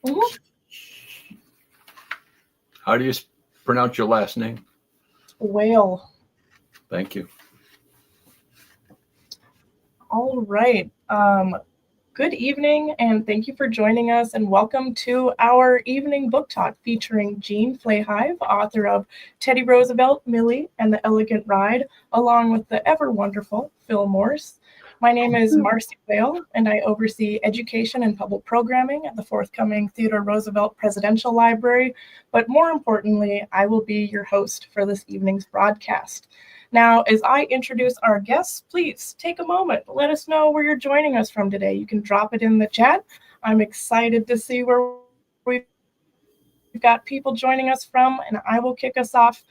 Mhm. How do you pronounce your last name? Whale. Thank you. All right. Good evening, and thank you for joining us, and welcome to our evening book talk featuring Jean Flahive, author of Teddy Roosevelt, Millie, and the Elegant Ride, along with the ever wonderful Phil Morse. My name is Marcy Whale, and I oversee education and public programming at the forthcoming Theodore Roosevelt Presidential Library. But more importantly, I will be your host for this evening's broadcast. Now, as I introduce our guests, please take a moment. Let us know where you're joining us from today. You can drop it in the chat. I'm excited to see where we've got people joining us from, and I will kick us off.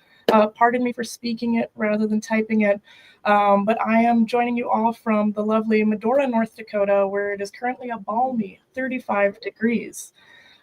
Pardon me for speaking it rather than typing it, but I am joining you all from the lovely Medora, North Dakota, where it is currently a balmy 35 degrees.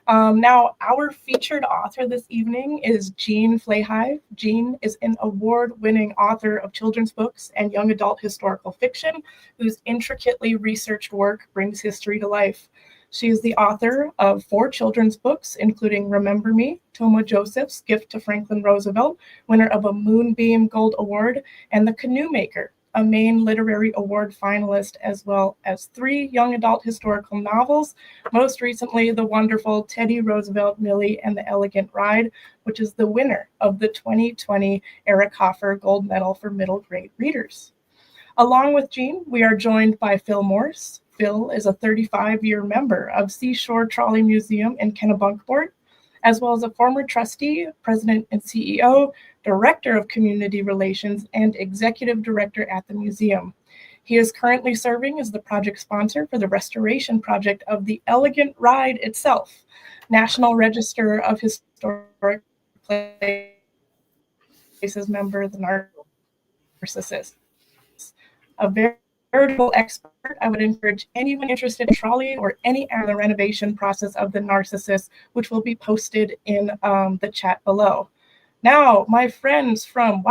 Now, our featured author this evening is Jean Flahive. Jean is an award-winning author of children's books and young adult historical fiction, whose intricately researched work brings history to life. She is the author of 4 children's books, including Remember Me, Toma Joseph's Gift to Franklin Roosevelt, winner of a Moonbeam Gold Award, and The Canoe Maker, a Maine Literary Award finalist, as well as 3 young adult historical novels, most recently the wonderful Teddy Roosevelt, Millie, and the Elegant Ride, which is the winner of the 2020 Eric Hoffer Gold Medal for Middle Grade Readers. Along with Jean, we are joined by Phil Morse. Phil is a 35-year member of Seashore Trolley Museum in Kennebunkport, as well as a former trustee, president and CEO, director of community relations, and executive director at the museum. He is currently serving as the project sponsor for the restoration project of the Elegant Ride itself, National Register of Historic Places member, the Narcissus. A veritable expert. I would encourage anyone interested in trolley or any the renovation process of the Narcissus, which will be posted in the chat below. Now, my friends from,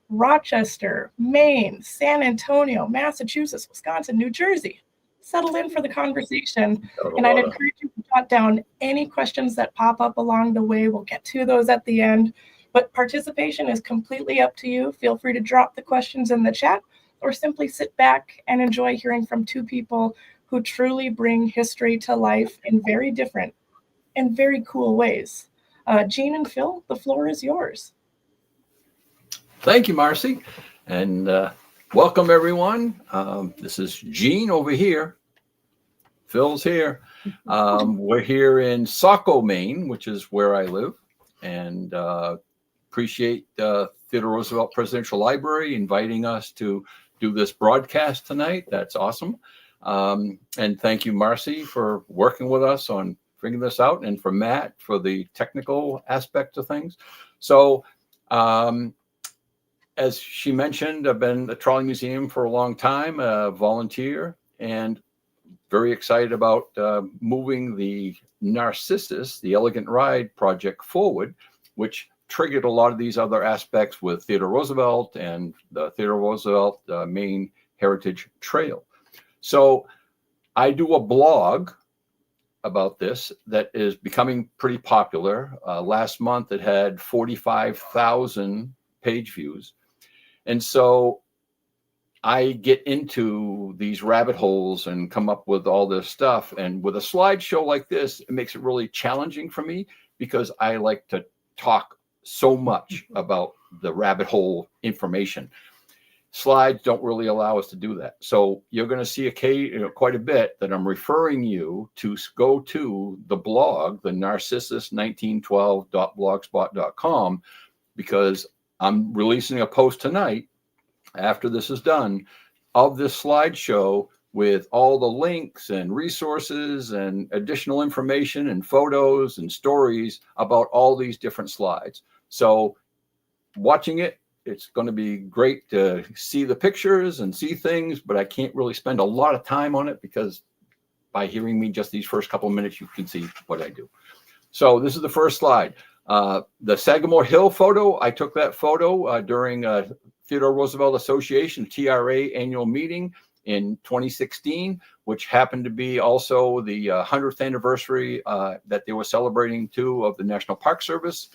Rochester, Maine, San Antonio, Massachusetts, Wisconsin, New Jersey, settle in for the conversation. And I'd encourage you to jot down any questions that pop up along the way. We'll get to those at the end. But participation is completely up to you. Feel free to drop the questions in the chat or simply sit back and enjoy hearing from 2 people who truly bring history to life in very different and very cool ways. Jean and Phil, the floor is yours. Thank you, Marcy. And welcome, everyone. This is Jean over here. Phil's here. We're here in Saco, Maine, which is where I live. And appreciate Theodore Roosevelt Presidential Library inviting us to do this broadcast tonight. That's awesome. And thank you, Marcy, for working with us on figuring this out, and for Matt for the technical aspect of things. So as she mentioned, I've been at the Trolley Museum for a long time, a volunteer, and very excited about moving the Narcissus, the Elegant Ride project forward, which triggered a lot of these other aspects with Theodore Roosevelt and the Theodore Roosevelt Maine Heritage Trail. So I do a blog about this that is becoming pretty popular. Last month it had 45,000 page views. And so I get into these rabbit holes and come up with all this stuff. And with a slideshow like this, it makes it really challenging for me because I like to talk so much about the rabbit hole information. Slides don't really allow us to do that. So you're going to see quite a bit that I'm referring you to go to the blog, the narcissus1912.blogspot.com, because I'm releasing a post tonight after this is done of this slideshow with all the links and resources and additional information and photos and stories about all these different slides. So watching it, it's going to be great to see the pictures and see things, but I can't really spend a lot of time on it because by hearing me just these first couple of minutes, you can see what I do. So this is the first slide. The Sagamore Hill photo, I took that photo during Theodore Roosevelt Association, TRA annual meeting. in 2016, which happened to be also the 100th anniversary that they were celebrating too of the National Park Service.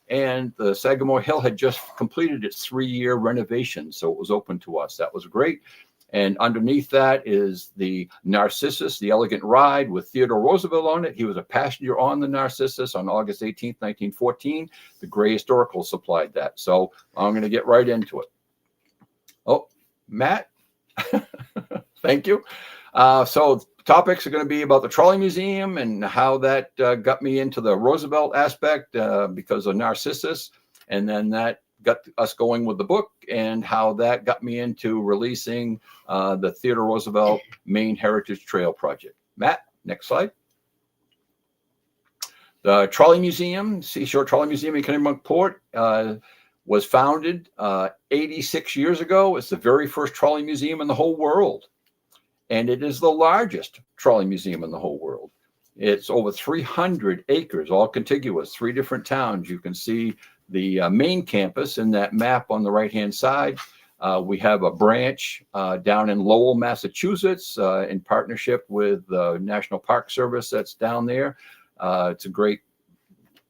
And the Sagamore Hill had just completed its 3-year renovation, so it was open to us. That was great. And underneath that is the Narcissus, the Elegant Ride with Theodore Roosevelt on it. He was a passenger on the Narcissus on August 18th, 1914. The Gray Historical supplied that. So I'm going to get right into it. Oh, Matt, thank you. So topics are going to be about the Trolley Museum and how that got me into the Roosevelt aspect because of Narcissus. And then that got us going with the book and how that got me into releasing the Theodore Roosevelt Maine Heritage Trail Project. Matt, next slide. The Trolley Museum, Seashore Trolley Museum in Kennebunkport, was founded 86 years ago. It's the very first trolley museum in the whole world. And it is the largest trolley museum in the whole world. It's over 300 acres, all contiguous, 3 different towns. You can see the main campus in that map on the right-hand side. We have a branch down in Lowell, Massachusetts, in partnership with the National Park Service that's down there. It's a great,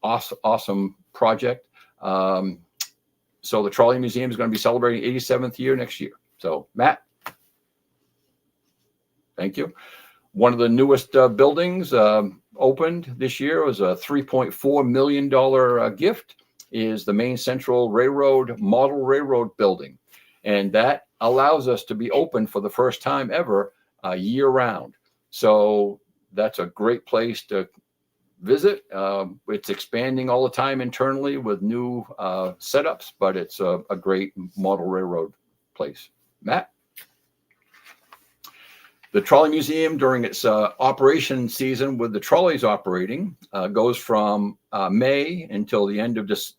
awesome project. So the Trolley Museum is going to be celebrating 87th year next year. So, Matt, thank you. One of the newest buildings opened this year was a $3.4 million gift. Is the Maine Central Railroad Model Railroad building. And that allows us to be open for the first time ever year round. So that's a great place to visit. It's expanding all the time internally with new setups, but it's a great model railroad place. Matt? The Trolley Museum during its operation season with the trolleys operating goes from May until the end of this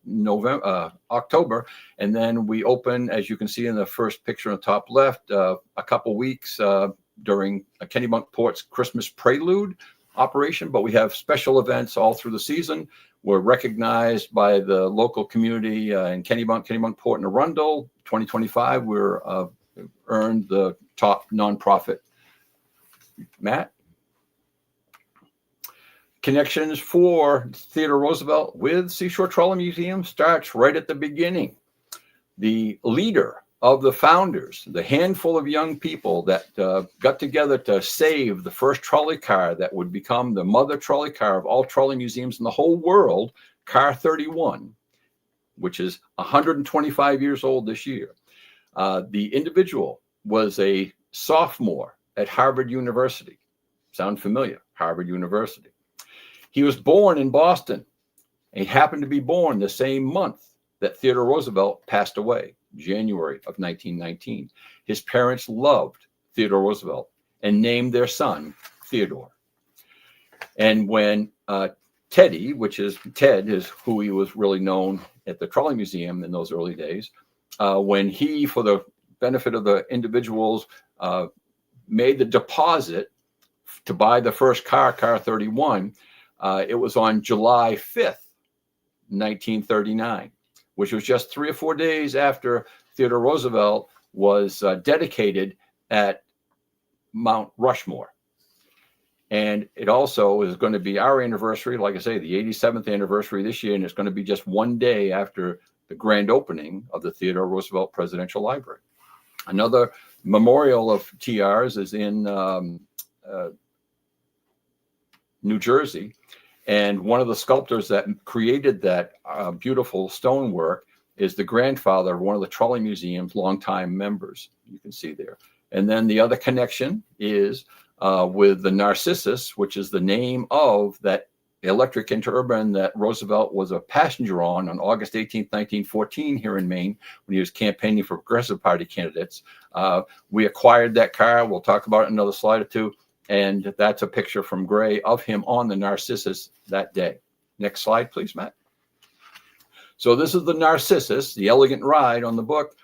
October. And then we open, as you can see in the first picture on the top left, a couple weeks during Kennebunkport's Christmas Prelude operation. But we have special events all through the season. We're recognized by the local community in Kennebunkport, and Arundel. 2025, we're earned the top nonprofit. Matt? Connections for Theodore Roosevelt with Seashore Trolley Museum starts right at the beginning. The leader of the founders, the handful of young people that got together to save the first trolley car that would become the mother trolley car of all trolley museums in the whole world, Car 31, which is 125 years old this year. The individual was a sophomore at Harvard University. Sound familiar? Harvard University. He was born in Boston. And he happened to be born the same month that Theodore Roosevelt passed away, January of 1919. His parents loved Theodore Roosevelt and named their son Theodore. And when Teddy, Ted is who he was really known at the Trolley Museum in those early days, when he, for the benefit of the individuals, made the deposit to buy the first car, Car 31. It was on July 5th, 1939, which was just 3 or 4 days after Theodore Roosevelt was dedicated at Mount Rushmore. And it also is going to be our anniversary, like I say, the 87th anniversary this year, and it's going to be just 1 day after the grand opening of the Theodore Roosevelt Presidential Library. Another memorial of TR's is in New Jersey. And one of the sculptors that created that beautiful stonework is the grandfather of one of the Trolley Museum's longtime members. You can see there. And then the other connection is with the Narcissus, which is the name of that electric interurban that Roosevelt was a passenger on August 18th, 1914 here in Maine when he was campaigning for Progressive Party candidates. We acquired that car. We'll talk about it in another slide or two. And that's a picture from Gray of him on the Narcissus that day. Next slide, please, Matt. So this is the Narcissus, the Elegant Ride on the book,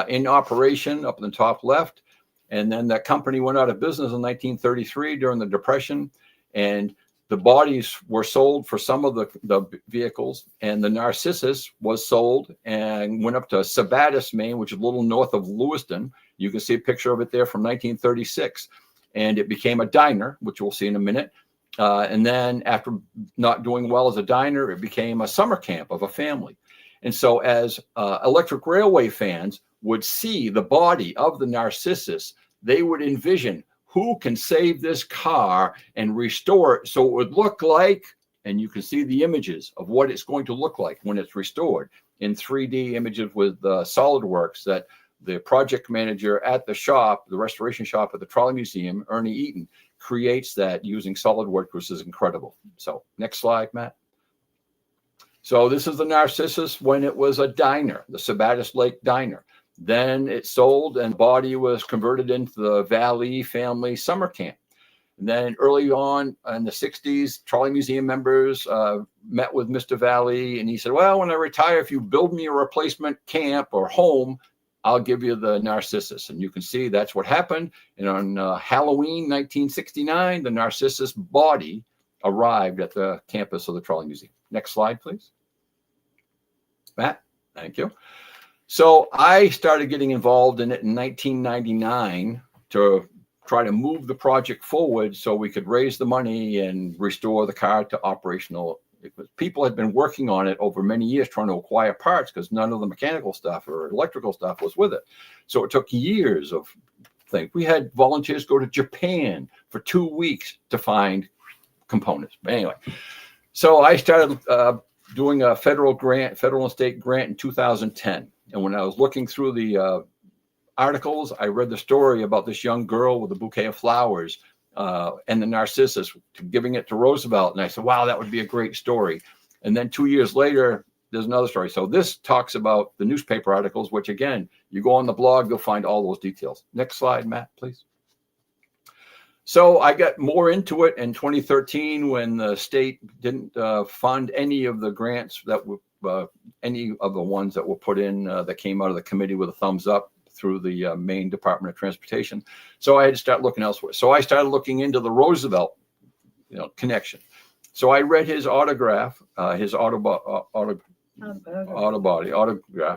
in operation up in the top left. And then that company went out of business in 1933 during the Depression. And the bodies were sold for some of the vehicles, and the Narcissus was sold and went up to Sabattis, Maine, which is a little north of Lewiston. You can see a picture of it there from 1936. And it became a diner, which we'll see in a minute. And then after not doing well as a diner, it became a summer camp of a family. And so as electric railway fans would see the body of the Narcissus, they would envision, who can save this car and restore it so it would look like, and you can see the images of what it's going to look like when it's restored in 3D images with SolidWorks that the project manager at the shop, the restoration shop at the Trolley Museum, Ernie Eaton, creates that using SolidWorks, which is incredible. So next slide, Matt. So this is the Narcissus when it was a diner, the Sabattis Lake Diner. Then it sold and body was converted into the Valley Family Summer Camp. And then early on in the 60s, Trolley Museum members met with Mr. Valley, and he said, well, when I retire, if you build me a replacement camp or home, I'll give you the Narcissus. And you can see that's what happened. And on Halloween 1969, the Narcissus body arrived at the campus of the Trolley Museum. Next slide, please. Matt, thank you. So I started getting involved in it in 1999 to try to move the project forward so we could raise the money and restore the car to operational. People had been working on it over many years trying to acquire parts because none of the mechanical stuff or electrical stuff was with it. So it took years of things. We had volunteers go to Japan for 2 weeks to find components. But anyway, so I started doing a federal and state grant in 2010. And when I was looking through the articles, I read the story about this young girl with a bouquet of flowers and the Narcissus, giving it to Roosevelt. And I said, wow, that would be a great story. And then 2 years later, there's another story. So this talks about the newspaper articles, which again, you go on the blog, you'll find all those details. Next slide, Matt, please. So I got more into it in 2013 when the state didn't fund any of the grants that were any of the ones that were put in that came out of the committee with a thumbs up through the Maine Department of Transportation. So I had to start looking elsewhere. So I started looking into the Roosevelt, connection. So I read his autograph, his autograph,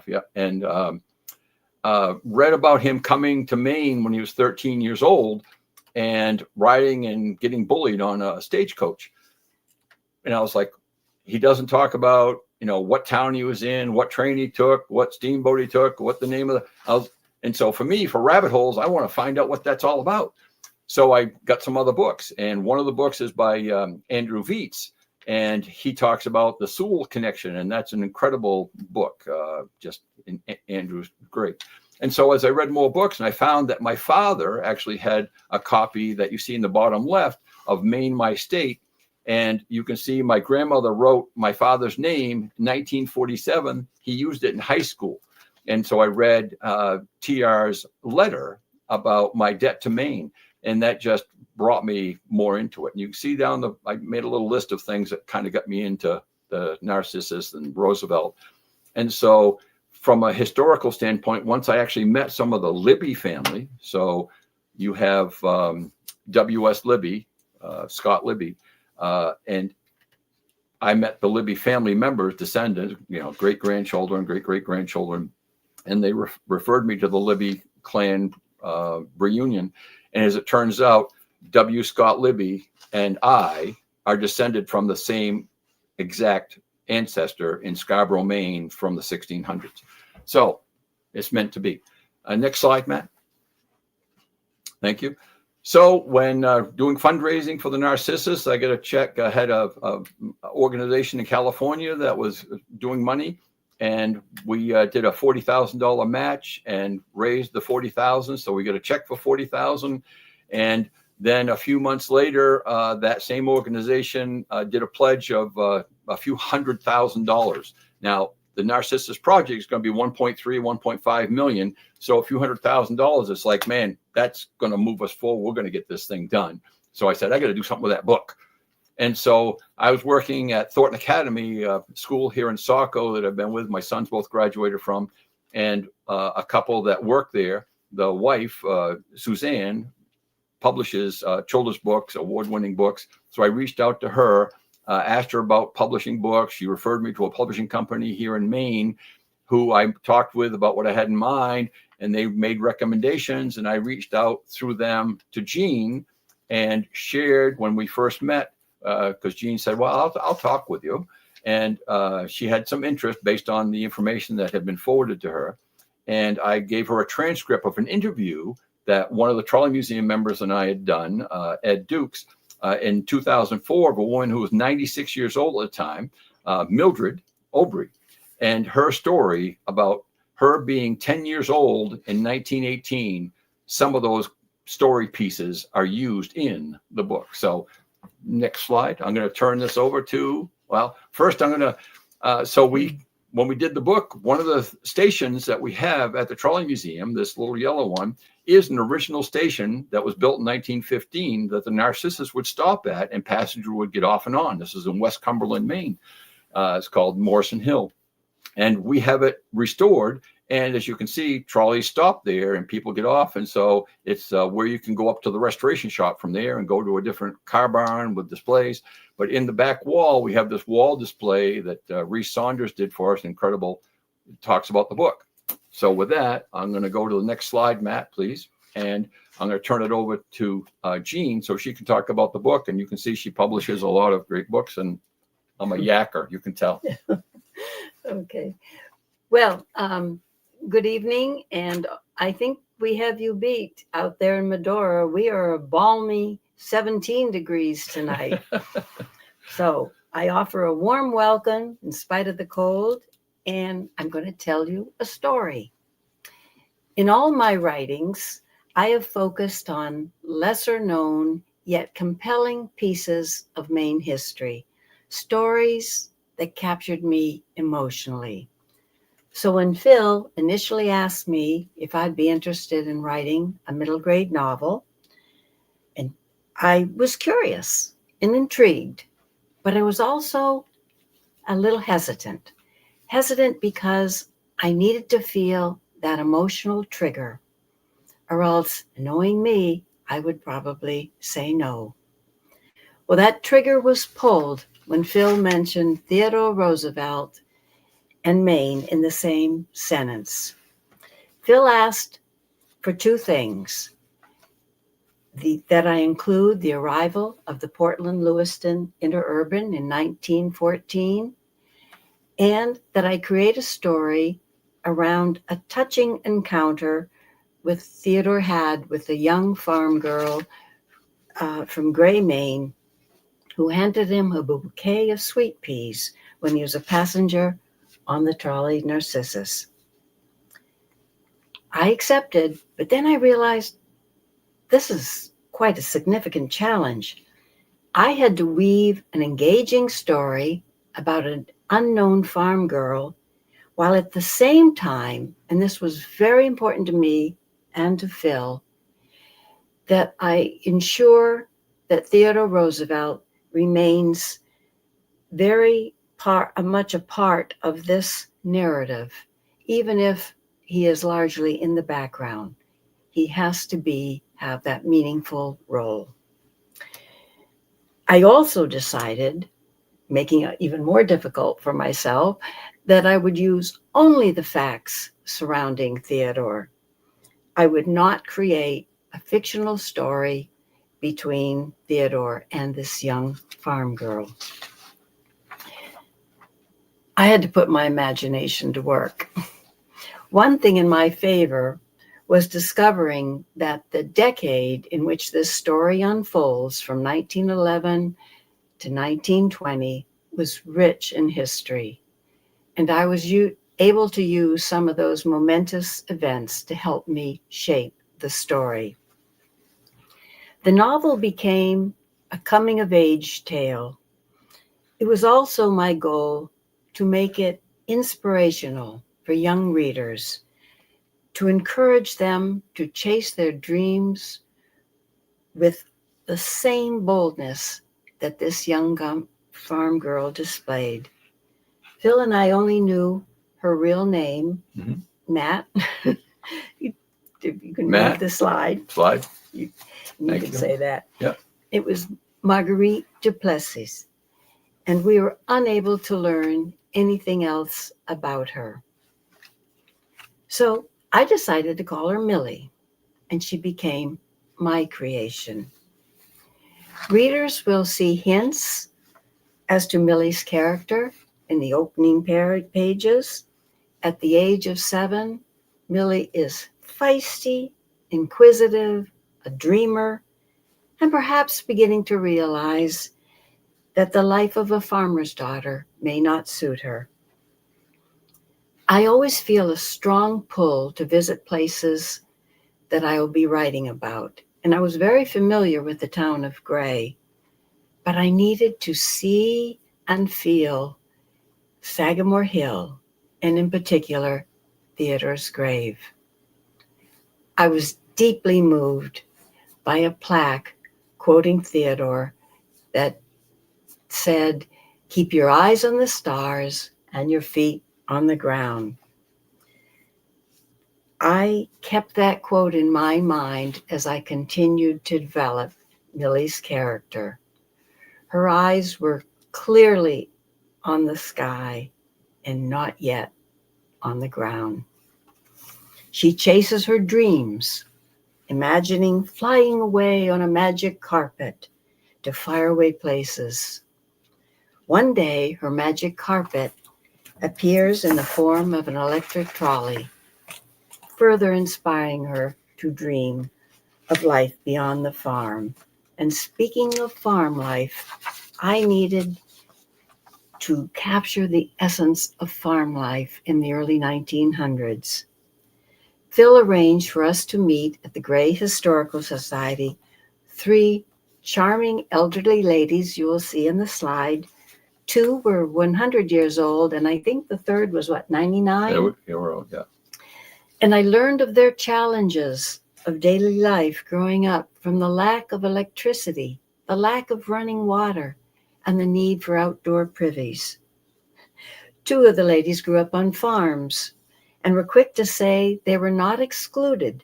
yeah, and read about him coming to Maine when he was 13 years old and riding and getting bullied on a stagecoach. And I was like, he doesn't talk about, what town he was in, what train he took, what steamboat he took, what the name of and so for me, for rabbit holes, I want to find out what that's all about. So I got some other books, and one of the books is by Andrew Vietz, and he talks about the Sewell connection, and that's an incredible book. Andrew's great. And so as I read more books, and I found that my father actually had a copy that you see in the bottom left of Maine, My State. And you can see my grandmother wrote my father's name in 1947. He used it in high school. And so I read TR's letter about my debt to Maine. And that just brought me more into it. And you can see I made a little list of things that kind of got me into the Narcissus and Roosevelt. And so from a historical standpoint, once I actually met some of the Libby family, so you have W.S. Libby, Scott Libby, and I met the Libby family members, descendants, great-grandchildren, great-great-grandchildren, and they referred me to the Libby clan reunion. And as it turns out, W. Scott Libby and I are descended from the same exact ancestor in Scarborough, Maine from the 1600s. So it's meant to be. Next slide, Matt. Thank you. So when doing fundraising for the Narcissus, I got a check. I had a organization in California that was doing money, and we did a $40,000 match and raised the $40,000. So we got a check for $40,000, and then a few months later, that same organization did a pledge of a few $100,000. Now, the Narcissus project is going to be 1.3, 1.5 million. So a few $100,000, it's like, man, that's going to move us forward. We're going to get this thing done. So I said, I got to do something with that book. And so I was working at Thornton Academy school here in Saco that I've been with. My sons both graduated from, and a couple that worked there, the wife, Suzanne, publishes children's books, award-winning books. So I reached out to her, asked her about publishing books. She referred me to a publishing company here in Maine who I talked with about what I had in mind, and they made recommendations, and I reached out through them to Jean and shared when we first met, because Jean said, well, I'll talk with you. And she had some interest based on the information that had been forwarded to her. And I gave her a transcript of an interview that one of the Trolley Museum members and I had done, Ed Dukes, in 2004, of a woman who was 96 years old at the time, Mildred Aubry, and her story about her being 10 years old in 1918. Some of those story pieces are used in the book. So next slide. I'm going to turn this over to, well, first I'm going to, when we did the book, one of the stations that we have at the Trolley Museum, this little yellow one, is an original station that was built in 1915 that the Narcissus would stop at and passenger would get off and on. This is in West Cumberland, Maine. It's called Morse Hill. And we have it restored. And as you can see, trolleys stop there and people get off. And so it's where you can go up to the restoration shop from there and go to a different car barn with displays. But in the back wall, we have this wall display that Reese Saunders did for us. Incredible. It talks about the book. So with that, I'm going to go to the next slide, Matt, please. And I'm going to turn it over to Jean so she can talk about the book. And you can see she publishes a lot of great books. And I'm a yacker, you can tell. Okay. Well, good evening. And I think we have you beat out there in Medora. We are a balmy 17 degrees tonight. So I offer a warm welcome in spite of the cold. And I'm going to tell you a story. In all my writings, I have focused on lesser known yet compelling pieces of Maine history, stories that captured me emotionally. So when Phil initially asked me if I'd be interested in writing a middle grade novel, and I was curious and intrigued, but I was also a little hesitant because I needed to feel that emotional trigger, or else, knowing me, I would probably say no. Well, that trigger was pulled when Phil mentioned Theodore Roosevelt and Maine in the same sentence. Phil asked for two things: that I include the arrival of the Portland-Lewiston interurban in 1914, and that I create a story around a touching encounter with Theodore had with a young farm girl from Gray, Maine, who handed him a bouquet of sweet peas when he was a passenger on the trolley Narcissus. I accepted, but then I realized this is quite a significant challenge. I had to weave an engaging story about an unknown farm girl, while at the same time, and this was very important to me and to Phil, that I ensure that Theodore Roosevelt remains very much a part of this narrative, even if he is largely in the background. He has to have that meaningful role. I also decided, making it even more difficult for myself, that I would use only the facts surrounding Theodore. I would not create a fictional story between Theodore and this young farm girl. I had to put my imagination to work. One thing in my favor was discovering that the decade in which this story unfolds, from 1911 to 1920, was rich in history. And I was able to use some of those momentous events to help me shape the story. The novel became a coming-of-age tale. It was also my goal to make it inspirational for young readers, to encourage them to chase their dreams with the same boldness that this young farm girl displayed. Phil and I only knew her real name, Matt. You can Matt, move the slide. You Thank could you. say that. Yeah. It was Marguerite Duplessis, and we were unable to learn anything else about her. So I decided to call her Millie, and she became my creation. Readers will see hints as to Millie's character in the opening pages. At the age of 7, Millie is feisty, inquisitive, a dreamer, and perhaps beginning to realize that the life of a farmer's daughter may not suit her. I always feel a strong pull to visit places that I will be writing about, and I was very familiar with the town of Gray, but I needed to see and feel Sagamore Hill, and in particular, Theodore's grave. I was deeply moved by a plaque quoting Theodore that said, "Keep your eyes on the stars and your feet on the ground." I kept that quote in my mind as I continued to develop Millie's character. Her eyes were clearly on the sky and not yet on the ground. She chases her dreams, imagining flying away on a magic carpet to faraway places. One day, her magic carpet appears in the form of an electric trolley, further inspiring her to dream of life beyond the farm. And speaking of farm life, I needed to capture the essence of farm life in the early 1900s. Phil arranged for us to meet at the Gray Historical Society 3 charming elderly ladies you will see in the slide. 2 were 100 years old, and I think the third was, 99? They were all, yeah. And I learned of their challenges of daily life growing up, from the lack of electricity, the lack of running water, and the need for outdoor privies. 2 of the ladies grew up on farms and were quick to say they were not excluded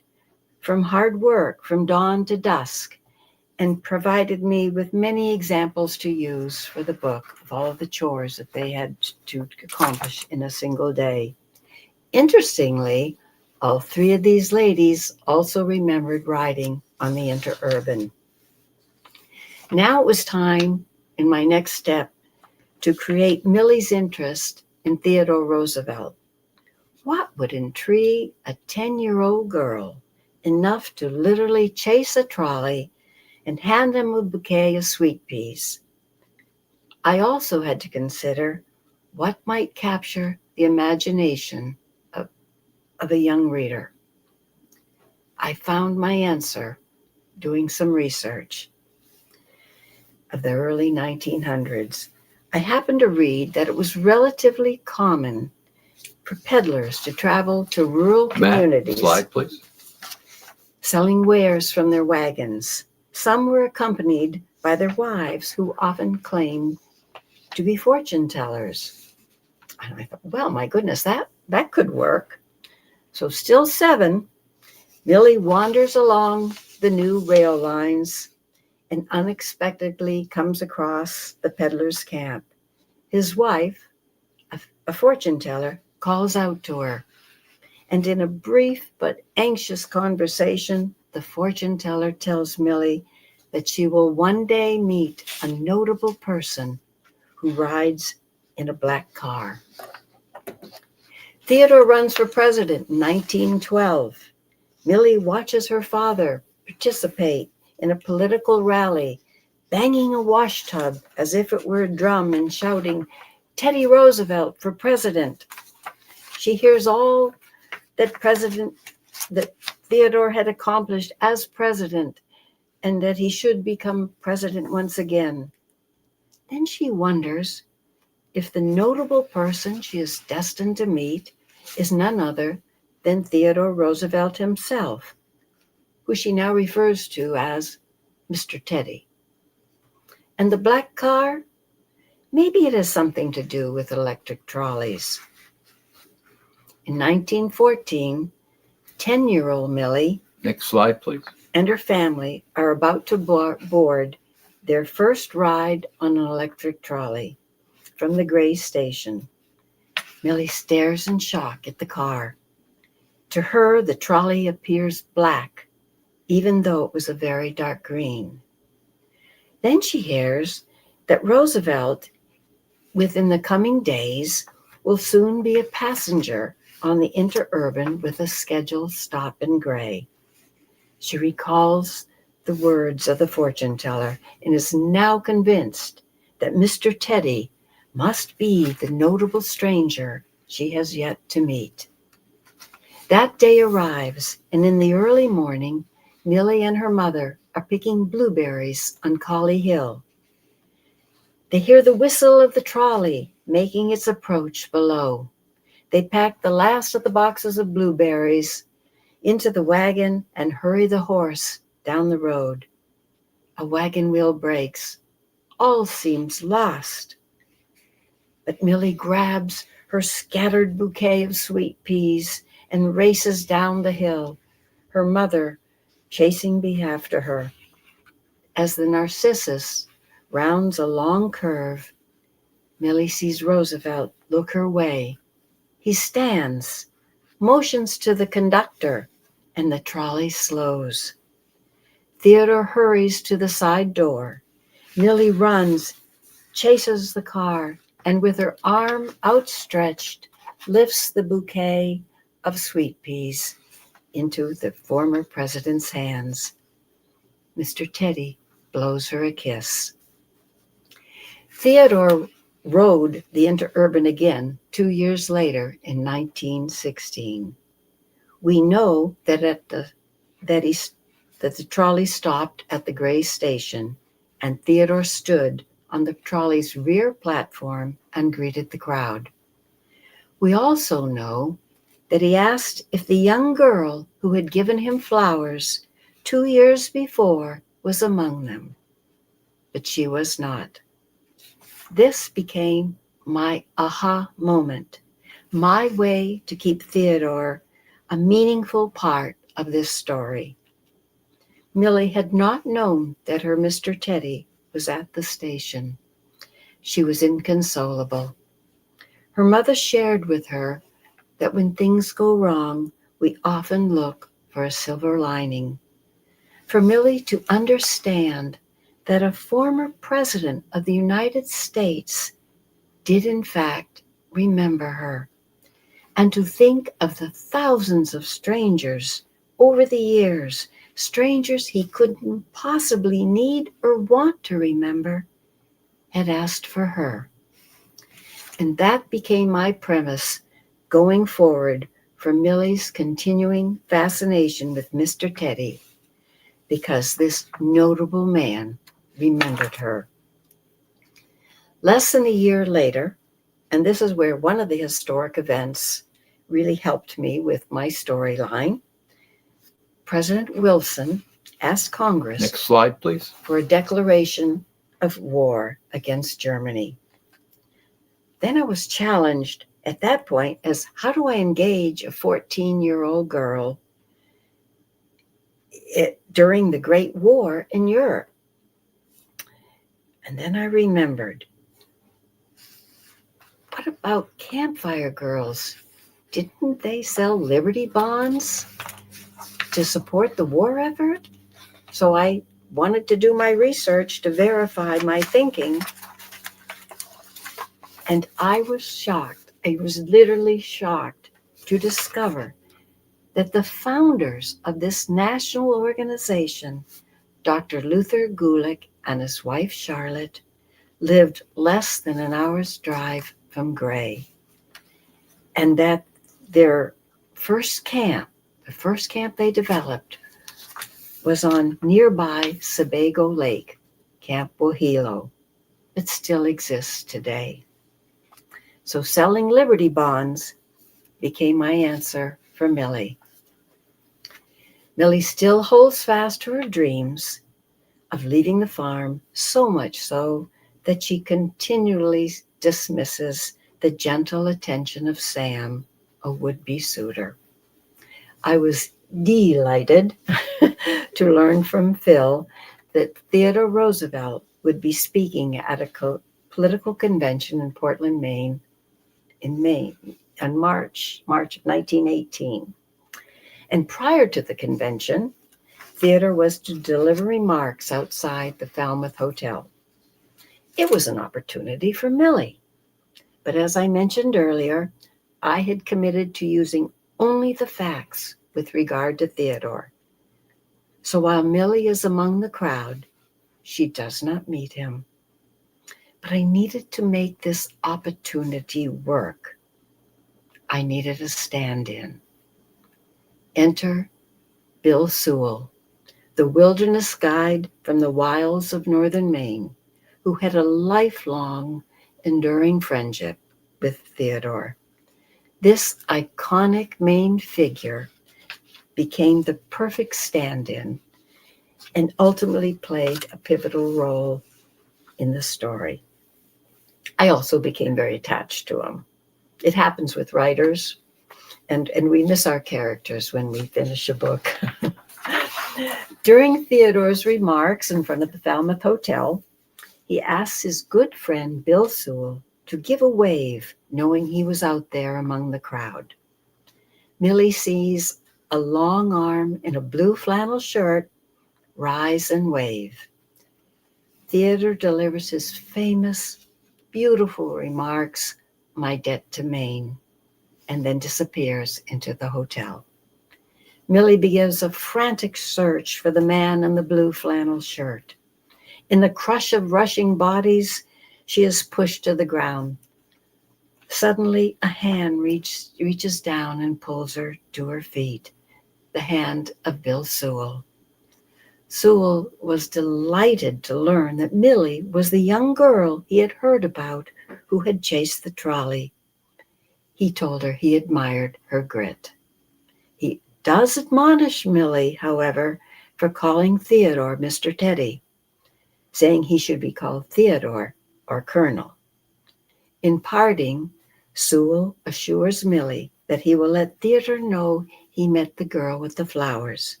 from hard work from dawn to dusk, and provided me with many examples to use for the book of all of the chores that they had to accomplish in a single day. Interestingly, all 3 of these ladies also remembered riding on the interurban. Now it was time, in my next step, to create Millie's interest in Theodore Roosevelt. What would intrigue a 10-year-old girl enough to literally chase a trolley and hand him a bouquet of sweet peas? I also had to consider what might capture the imagination of a young reader. I found my answer doing some research of the early 1900s. I happened to read that it was relatively common for peddlers to travel to rural communities. Slide, please. Selling wares from their wagons. Some were accompanied by their wives, who often claimed to be fortune tellers. And I thought, well, my goodness, that could work. So still 7, Millie wanders along the new rail lines and unexpectedly comes across the peddler's camp. His wife, a fortune teller, calls out to her. And in a brief but anxious conversation, the fortune teller tells Millie that she will one day meet a notable person who rides in a black car. Theodore runs for president in 1912. Millie watches her father participate in a political rally, banging a wash tub as if it were a drum and shouting, "Teddy Roosevelt for president." She hears all that Theodore had accomplished as president, and that he should become president once again. Then she wonders if the notable person she is destined to meet is none other than Theodore Roosevelt himself, who she now refers to as Mr. Teddy. And the black car? Maybe it has something to do with electric trolleys. In 1914, 10-year-old Millie, Next slide, please. and her family are about to board their first ride on an electric trolley from the Gray station. Millie stares in shock at the car. To her, the trolley appears black, even though it was a very dark green. Then she hears that Roosevelt, within the coming days, will soon be a passenger on the interurban with a scheduled stop in Gray. She recalls the words of the fortune teller and is now convinced that Mr. Teddy must be the notable stranger she has yet to meet. That day arrives, and in the early morning, Millie and her mother are picking blueberries on Collie Hill. They hear the whistle of the trolley making its approach below. They pack the last of the boxes of blueberries into the wagon and hurry the horse down the road. A wagon wheel breaks. All seems lost. But Millie grabs her scattered bouquet of sweet peas and races down the hill, her mother chasing after her. As the Narcissus rounds a long curve, Millie sees Roosevelt look her way. He stands, motions to the conductor, and the trolley slows. Theodore hurries to the side door. Millie runs, chases the car, and with her arm outstretched, lifts the bouquet of sweet peas into the former president's hands. Mr. Teddy blows her a kiss. Theodore rode the interurban again 2 years later in 1916. We know that the trolley stopped at the Gray station, and Theodore stood on the trolley's rear platform and greeted the crowd. We also know that he asked if the young girl who had given him flowers 2 years before was among them, but she was not. This became my aha moment, my way to keep Theodore a meaningful part of this story. Millie had not known that her Mr. Teddy was at the station. She was inconsolable. Her mother shared with her that when things go wrong, we often look for a silver lining. For Millie to understand that a former president of the United States did in fact remember her, and to think of the thousands of strangers over the years, strangers he couldn't possibly need or want to remember, had asked for her. And that became my premise going forward for Millie's continuing fascination with Mr. Teddy, because this notable man remembered her. Less than a year later, and this is where one of the historic events really helped me with my storyline, President Wilson asked Congress Next slide, please. for a declaration of war against Germany. Then I was challenged at that point as how do I engage a 14-year-old girl during the Great War in Europe? And then I remembered, what about campfire girls? Didn't they sell Liberty bonds to support the war effort? So I wanted to do my research to verify my thinking. And I was shocked. I was literally shocked to discover that the founders of this national organization, Dr. Luther Gulick and his wife Charlotte, lived less than an hour's drive from Gray. And that their first camp, the first camp they developed, was on nearby Sebago Lake, Camp Wahilo. It still exists today. So selling Liberty bonds became my answer for Millie. Millie still holds fast to her dreams of leaving the farm, so much so that she continually dismisses the gentle attention of Sam, a would-be suitor. I was delighted to learn from Phil that Theodore Roosevelt would be speaking at a political convention in Portland, Maine, in March of 1918. And prior to the convention, Theodore was to deliver remarks outside the Falmouth Hotel. It was an opportunity for Millie. But as I mentioned earlier, I had committed to using only the facts with regard to Theodore. So while Millie is among the crowd, she does not meet him. But I needed to make this opportunity work. I needed a stand-in. Enter Bill Sewell, the wilderness guide from the wilds of northern Maine, who had a lifelong, enduring friendship with Theodore. This iconic Maine figure became the perfect stand-in and ultimately played a pivotal role in the story. I also became very attached to him. It happens with writers, and we miss our characters when we finish a book. During Theodore's remarks in front of the Falmouth Hotel, he asks his good friend Bill Sewell to give a wave, knowing he was out there among the crowd. Millie sees a long arm in a blue flannel shirt rise and wave. Theodore delivers his famous, beautiful remarks, "My debt to Maine," and then disappears into the hotel. Millie begins a frantic search for the man in the blue flannel shirt. In the crush of rushing bodies, she is pushed to the ground. Suddenly, a hand reaches down and pulls her to her feet, the hand of Bill Sewell. Sewell was delighted to learn that Millie was the young girl he had heard about who had chased the trolley. He told her he admired her grit. He does admonish Millie, however, for calling Theodore Mr. Teddy, saying he should be called Theodore or Colonel. In parting, Sewell assures Millie that he will let Theodore know he met the girl with the flowers.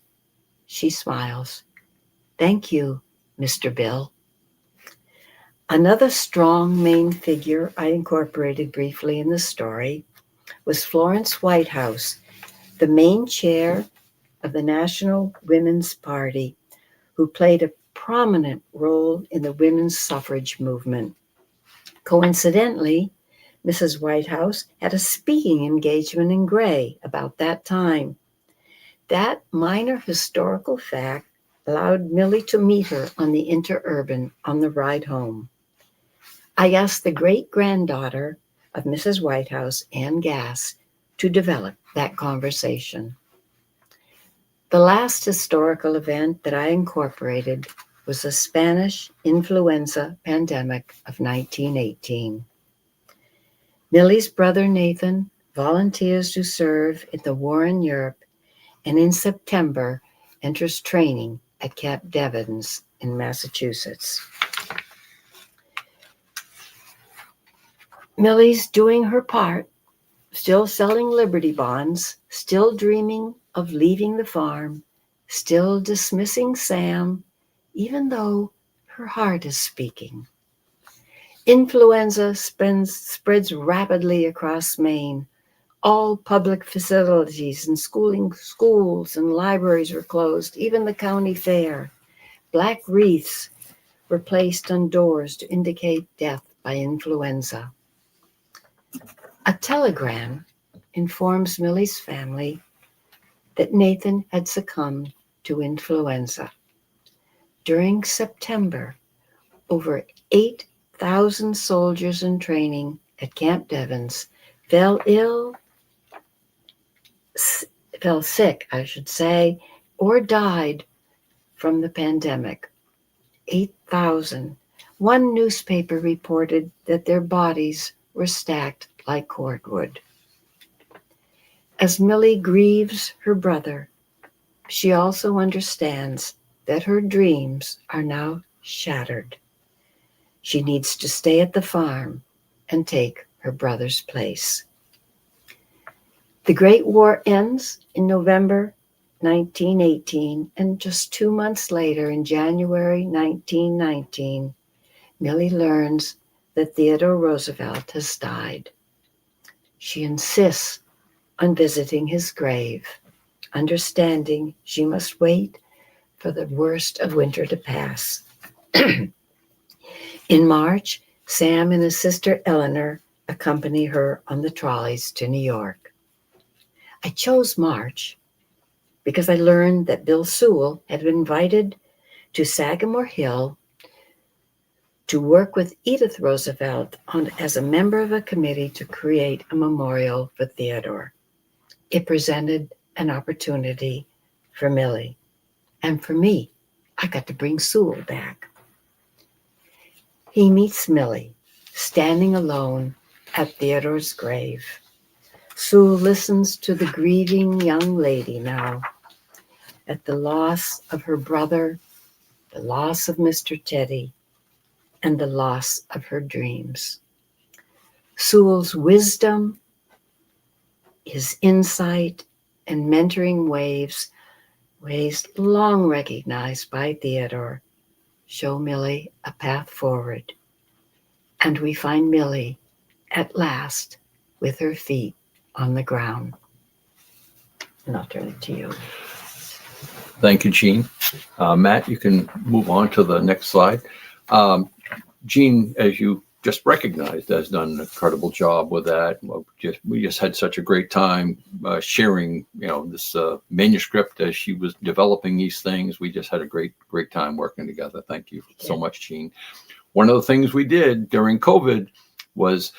She smiles. "Thank you, Mr. Bill." Another strong Maine figure I incorporated briefly in the story was Florence Whitehouse, the Maine chair of the National Women's Party, who played a prominent role in the women's suffrage movement. Coincidentally, Mrs. Whitehouse had a speaking engagement in Gray about that time. That minor historical fact allowed Millie to meet her on the interurban on the ride home. I asked the great-granddaughter of Mrs. Whitehouse, Ann Gass, to develop that conversation. The last historical event that I incorporated was the Spanish influenza pandemic of 1918. Millie's brother Nathan volunteers to serve in the war in Europe, and in September enters training at Camp Devens in Massachusetts. Millie's doing her part, still selling Liberty bonds, still dreaming of leaving the farm, still dismissing Sam, even though her heart is speaking. Influenza spreads rapidly across Maine. All public facilities and schools and libraries were closed, even the county fair. Black wreaths were placed on doors to indicate death by influenza. A telegram informs Millie's family that Nathan had succumbed to influenza. During September, over 8,000 soldiers in training at Camp Devens fell sick, or died from the pandemic. 8,000. One newspaper reported that their bodies were stacked like cordwood. As Millie grieves her brother, she also understands that her dreams are now shattered. She needs to stay at the farm and take her brother's place. The Great War ends in November 1918, and just 2 months later, in January 1919, Millie learns that Theodore Roosevelt has died. She insists on visiting his grave, understanding she must wait for the worst of winter to pass. In March, Sam and his sister Eleanor accompany her on the trolleys to New York. I chose March because I learned that Bill Sewell had been invited to Sagamore Hill to work with Edith Roosevelt as a member of a committee to create a memorial for Theodore. It presented an opportunity for Millie. And for me, I got to bring Sewell back. He meets Millie, standing alone at Theodore's grave. Sewell listens to the grieving young lady now at the loss of her brother, the loss of Mr. Teddy, and the loss of her dreams. Sewell's wisdom, his insight, and mentoring ways long recognized by Theodore, show Millie a path forward. And we find Millie at last with her feet on the ground. And I'll turn it to you. Thank you, Jean. Matt, you can move on to the next slide. Jean, as you just recognized, has done an incredible job with that. We just had such a great time sharing, this manuscript as she was developing these things. We just had a great time working together. Thank you so much, Jean. One of the things we did during COVID was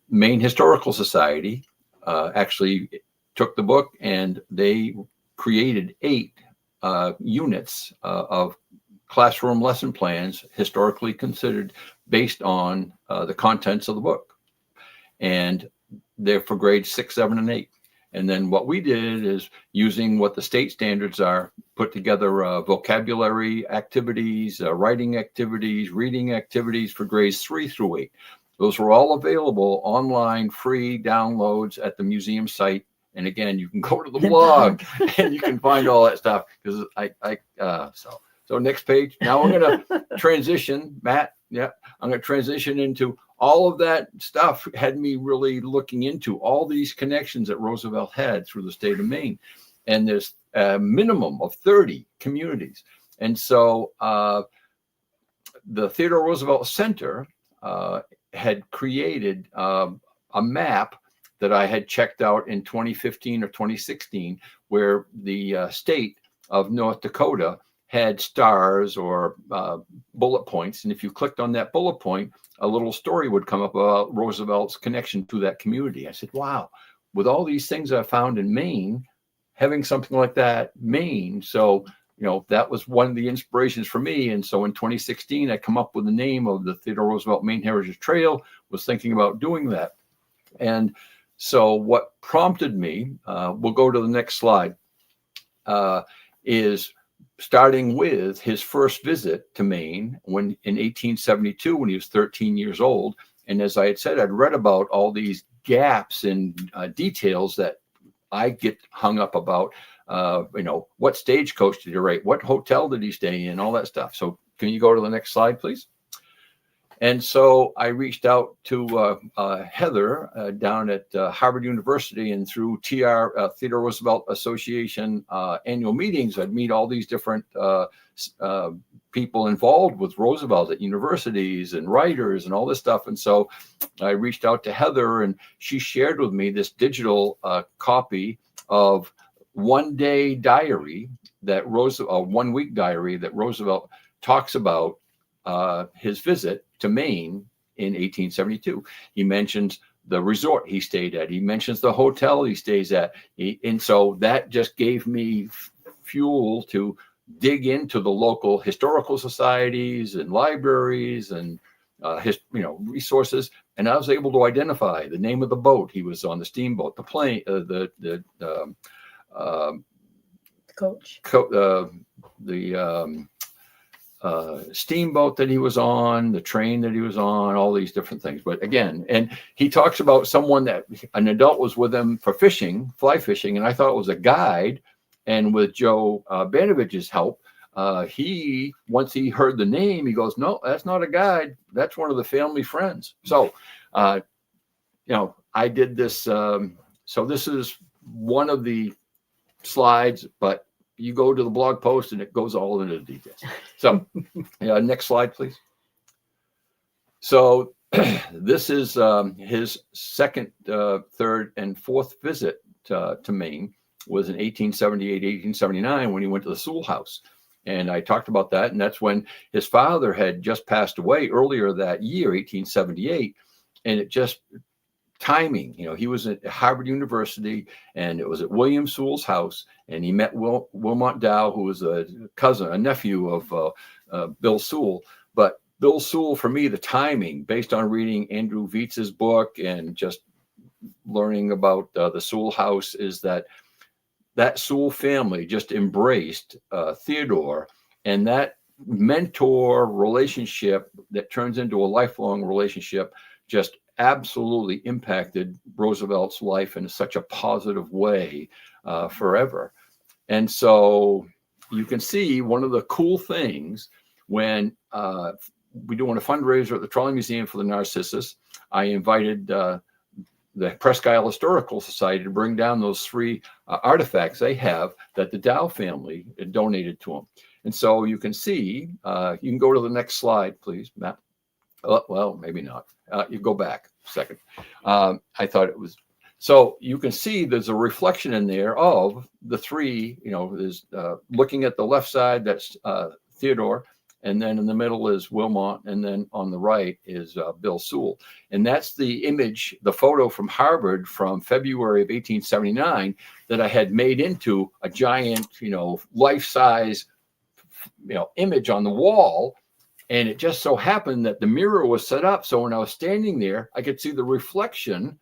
Maine Historical Society actually took the book and they created 8 units of classroom lesson plans historically considered based on the contents of the book. And they're for grades 6, 7, and 8. And then what we did is, using what the state standards are, put together vocabulary activities, writing activities, reading activities for grades 3 through 8. Those were all available online, free downloads at the museum site. And again, you can go to the blog and you can find all that stuff. Because so next page. Now we're going to transition, Matt. Yeah, I'm going to transition into all of that stuff. Had me really looking into all these connections that Roosevelt had through the state of Maine, and there's a minimum of 30 communities. And so the Theodore Roosevelt Center had created a map that I had checked out in 2015 or 2016, where the state of North Dakota had stars or bullet points. And if you clicked on that bullet point, a little story would come up about Roosevelt's connection to that community. I said, wow, with all these things I found in Maine, having something like that, Maine. So, that was one of the inspirations for me. And so in 2016, I come up with the name of the Theodore Roosevelt Maine Heritage Trail, was thinking about doing that. And so what prompted me, we'll go to the next slide, is starting with his first visit to Maine in 1872, when he was 13 years old. And as I had said, I'd read about all these gaps in details that I get hung up about. What stagecoach did he ride? What hotel did he stay in? All that stuff. So can you go to the next slide, please? And so I reached out to Heather down at Harvard University, and through Theodore Roosevelt Association annual meetings, I'd meet all these different people involved with Roosevelt at universities and writers and all this stuff. And so I reached out to Heather, and she shared with me this digital copy of one-day diary that Roosevelt, 1 week diary that Roosevelt talks about his visit to Maine in 1872. He mentions the resort he stayed at. He mentions the hotel he stays at. And so that just gave me fuel to dig into the local historical societies and libraries and resources. And I was able to identify the name of the boat he was on, the steamboat, the plane, the coach, steamboat that he was on, the train that he was on, all these different things. But again, and he talks about an adult was with him for fishing, fly fishing, and I thought it was a guide, And with Joe Banovich's help, once he heard the name, he goes, no, that's not a guide. That's one of the family friends. So, I did this. So this is one of the slides, but you go to the blog post and it goes all into the details. So next slide, please. So this is his second, third, and fourth visit to Maine was in 1878, 1879 when he went to the Sewell House. And I talked about that. And that's when his father had just passed away earlier that year, 1878. And it just timing, he was at Harvard University and it was at William Sewell's house. And he met Wilmot Dow, who was a nephew of Bill Sewell. But Bill Sewell, for me, the timing, based on reading Andrew Vietz's book and just learning about the Sewell house, is that Sewell family just embraced Theodore, and that mentor relationship that turns into a lifelong relationship just absolutely impacted Roosevelt's life in such a positive way forever. And so you can see one of the cool things when we're doing a fundraiser at the Trolley Museum for the Narcissus, I invited the Presque Isle Historical Society to bring down those three artifacts they have that the Dow family had donated to them. And so you can see, you can go to the next slide, please, Matt. Well, maybe not. You go back a second. I thought it was. So you can see there's a reflection in there of the three, there's looking at the left side, that's Theodore. And then in the middle is Wilmot, and then on the right is Bill Sewell. And that's the image, the photo from Harvard from February of 1879 that I had made into a giant, life-size, image on the wall. And it just so happened that the mirror was set up. So when I was standing there, I could see the reflection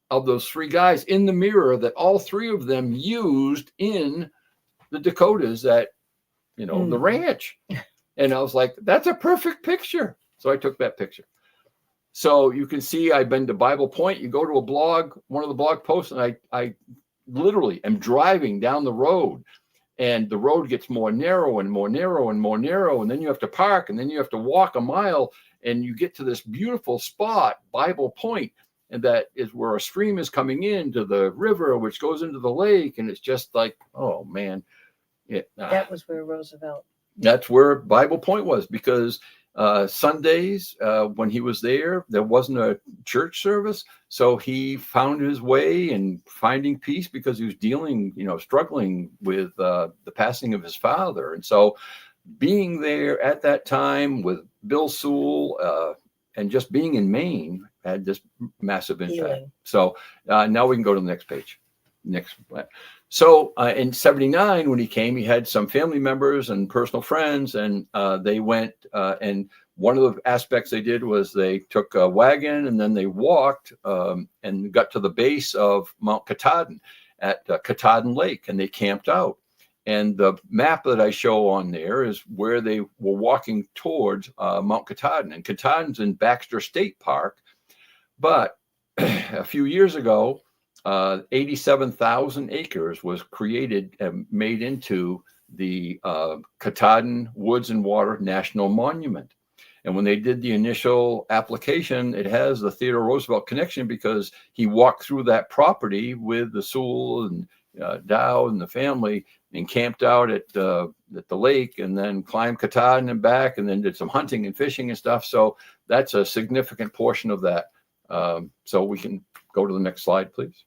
of those three guys in the mirror that all three of them used in the Dakotas at, the ranch. And I was like, that's a perfect picture. So I took that picture. So you can see I've been to Bible Point. You go to a blog, one of the blog posts, and I literally am driving down the road. And the road gets more narrow and more narrow and more narrow. And then you have to park, and then you have to walk a mile. And you get to this beautiful spot, Bible Point, and that is where a stream is coming into the river, which goes into the lake. And it's just like, oh, man. That was where Roosevelt. That's where Bible Point was, because Sundays when he was there wasn't a church service. So he found his way in finding peace because he was dealing, struggling with the passing of his father. And so being there at that time with Bill Sewell and just being in Maine had this massive impact. Healing. So now we can go to the next page. Next. So in 79, when he came, he had some family members and personal friends, and they went. And one of the aspects they did was they took a wagon and then they walked and got to the base of Mount Katahdin at Katahdin Lake, and they camped out. And the map that I show on there is where they were walking towards Mount Katahdin. And Katahdin's in Baxter State Park. But a few years ago, 87,000 acres was created and made into the Katahdin Woods and Water National Monument. And when they did the initial application, it has the Theodore Roosevelt connection because he walked through that property with the Sewell and Dow and the family and camped out at the lake, and then climbed Katahdin and back, and then did some hunting and fishing and stuff. So that's a significant portion of that. So we can go to the next slide, please.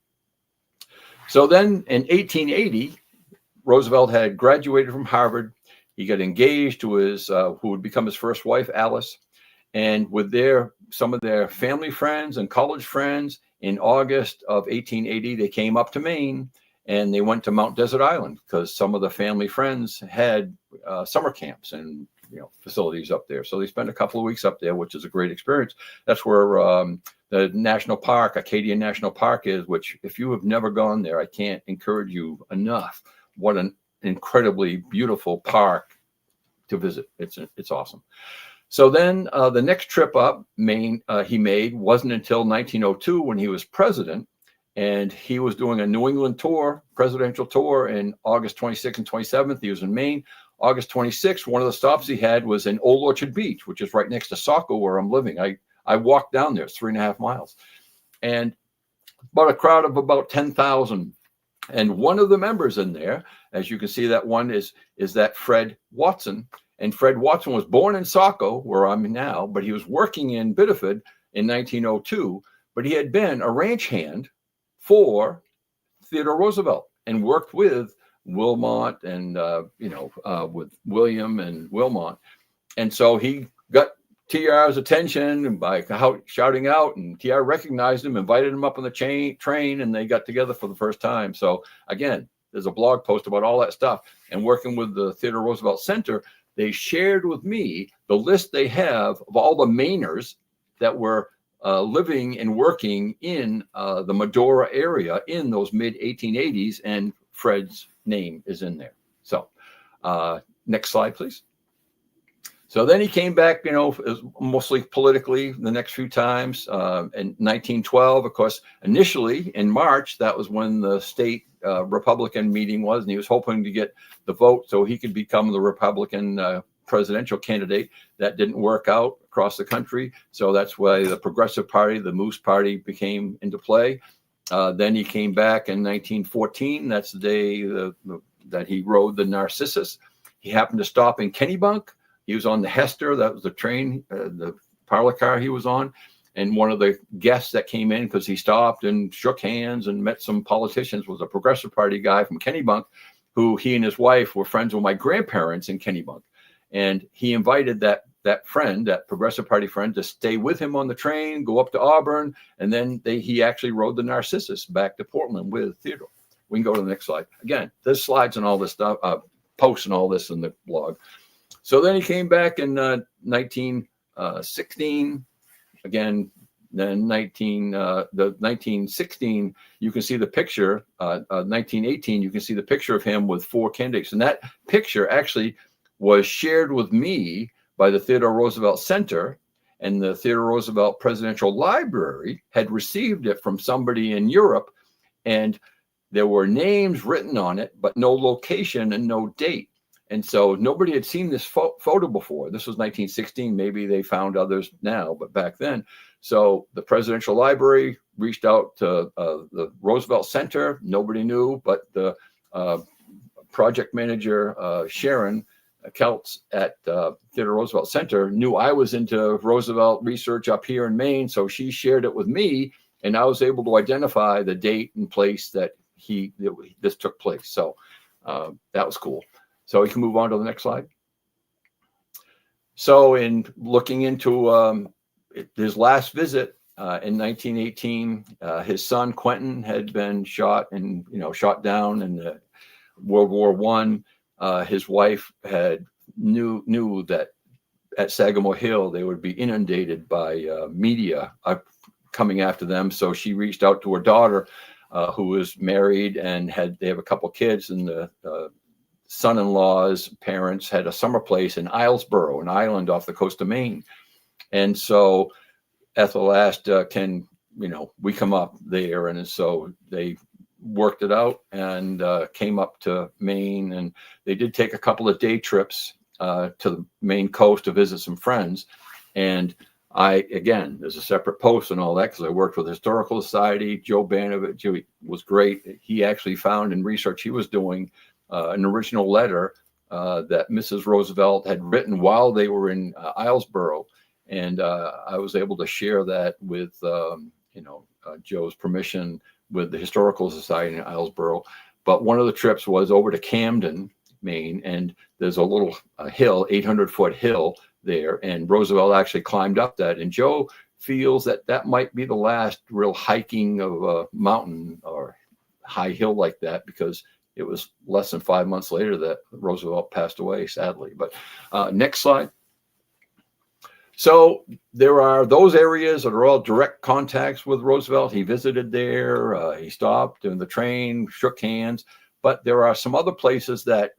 So then in 1880, Roosevelt had graduated from Harvard. He got engaged to his, who would become his first wife, Alice. And with some of their family friends and college friends, in August of 1880, they came up to Maine and they went to Mount Desert Island because some of the family friends had summer camps and facilities up there. So they spent a couple of weeks up there, which is a great experience. That's where the national park, Acadia National Park, is, which if you have never gone there, I can't encourage you enough. What an incredibly beautiful park to visit. It's awesome. So then the next trip up Maine he made wasn't until 1902 when he was president. And he was doing a New England tour, presidential tour, in August 26th and 27th. He was in Maine. August 26th, one of the stops he had was in Old Orchard Beach, which is right next to Saco, where I'm living. I walked down there. It's 3.5 miles. And about a crowd of about 10,000. And one of the members in there, as you can see, that one is that Fred Watson. And Fred Watson was born in Saco, where I'm now, but he was working in Biddeford in 1902. But he had been a ranch hand for Theodore Roosevelt and worked with Wilmot and, with William and Wilmot. And so he got TR's attention by shouting out, and TR recognized him, invited him up on the train, and they got together for the first time. So again, there's a blog post about all that stuff. And working with the Theodore Roosevelt Center, they shared with me the list they have of all the Mainers that were living and working in the Medora area in those mid 1880s, and Fred's name is in there. So next slide, please. So then he came back, mostly politically the next few times. In 1912, of course, initially in March, that was when the state Republican meeting was, and he was hoping to get the vote so he could become the Republican presidential candidate. That didn't work out across the country. So that's why the Progressive Party, the Moose Party, became into play. Then he came back in 1914. That's the day that he rode the Narcissus. He happened to stop in Kennebunk. He was on the Hester. That was the train, the parlor car he was on. And one of the guests that came in, because he stopped and shook hands and met some politicians, was a Progressive Party guy from Kennebunk, who he and his wife were friends with my grandparents in Kennebunk. And he invited that friend, that Progressive Party friend, to stay with him on the train, go up to Auburn, and then he actually rode the Narcissus back to Portland with Theodore. We can go to the next slide. Again, there's slides and all this stuff, posts and all this in the blog. So then he came back in 1916. Again, then 1916, you can see the picture. 1918, you can see the picture of him with 4 candidates. And that picture actually was shared with me by the Theodore Roosevelt Center, and the Theodore Roosevelt Presidential Library had received it from somebody in Europe, and there were names written on it, but no location and no date. And so nobody had seen this photo before. This was 1916. Maybe they found others now, but back then. So the Presidential Library reached out to the Roosevelt Center. Nobody knew, but the project manager, Sharon Keltz at Theodore Roosevelt Center, knew I was into Roosevelt research up here in Maine. So she shared it with me, and I was able to identify the date and place that this took place. So that was cool. So we can move on to the next slide. So in looking into his last visit in 1918, his son Quentin had been shot down in World War I. His wife had knew that at Sagamore Hill they would be inundated by media coming after them. So she reached out to her daughter, who was married and they have a couple kids, and the son-in-law's parents had a summer place in Islesboro, an island off the coast of Maine. And so Ethel asked, can we come up there? And so they worked it out and came up to Maine, and they did take a couple of day trips to the Maine coast to visit some friends. And again, there's a separate post and all that, because I worked with the Historical Society. Joe Banovich was great. He actually found in research he was doing an original letter that Mrs. Roosevelt had written while they were in Islesboro. And I was able to share that with, Joe's permission with the Historical Society in Islesboro. But one of the trips was over to Camden, Maine, and there's a little hill, 800-foot hill there. And Roosevelt actually climbed up that. And Joe feels that might be the last real hiking of a mountain or high hill like that, because it was less than 5 months later that Roosevelt passed away, sadly. But next slide. So there are those areas that are all direct contacts with Roosevelt. He visited there, he stopped in the train, shook hands. But there are some other places that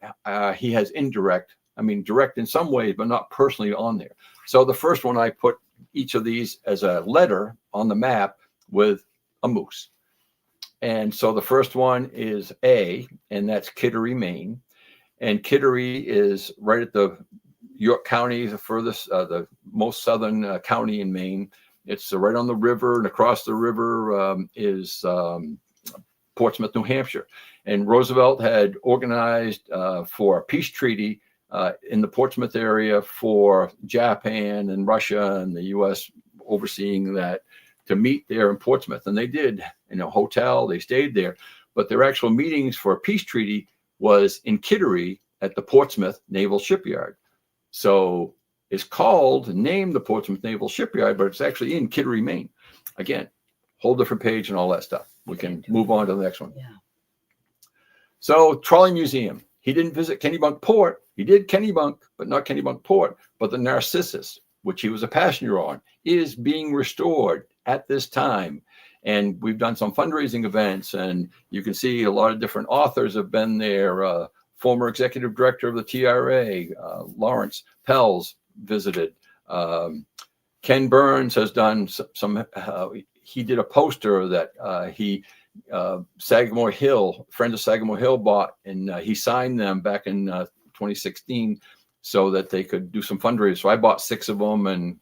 he has direct in some ways, but not personally on there. So the first one, I put each of these as a letter on the map with a moose. And so the first one is A, and that's Kittery, Maine. And Kittery is right at the York County, the furthest, the most southern county in Maine. It's right on the river, and across the river is Portsmouth, New Hampshire. And Roosevelt had organized for a peace treaty in the Portsmouth area for Japan and Russia and the U.S. overseeing that to meet there in Portsmouth. And they did in a hotel, they stayed there. But their actual meetings for a peace treaty was in Kittery at the Portsmouth Naval Shipyard. So it's named the Portsmouth Naval Shipyard, but it's actually in Kittery, Maine. Again, whole different page and all that stuff. We can move on to the next one. Yeah. So Trolley Museum. He didn't visit Kennebunk Port. He did Kennebunk, but not Kennebunk Port. But the Narcissus, which he was a passenger on, is being restored at this time. And we've done some fundraising events, and you can see a lot of different authors have been there. Former executive director of the TRA, Lawrence Pels, visited. Ken Burns has done some he did a poster that Sagamore Hill, friends of Sagamore Hill bought, and he signed them back in 2016 so that they could do some fundraising. So I bought 6 of them, and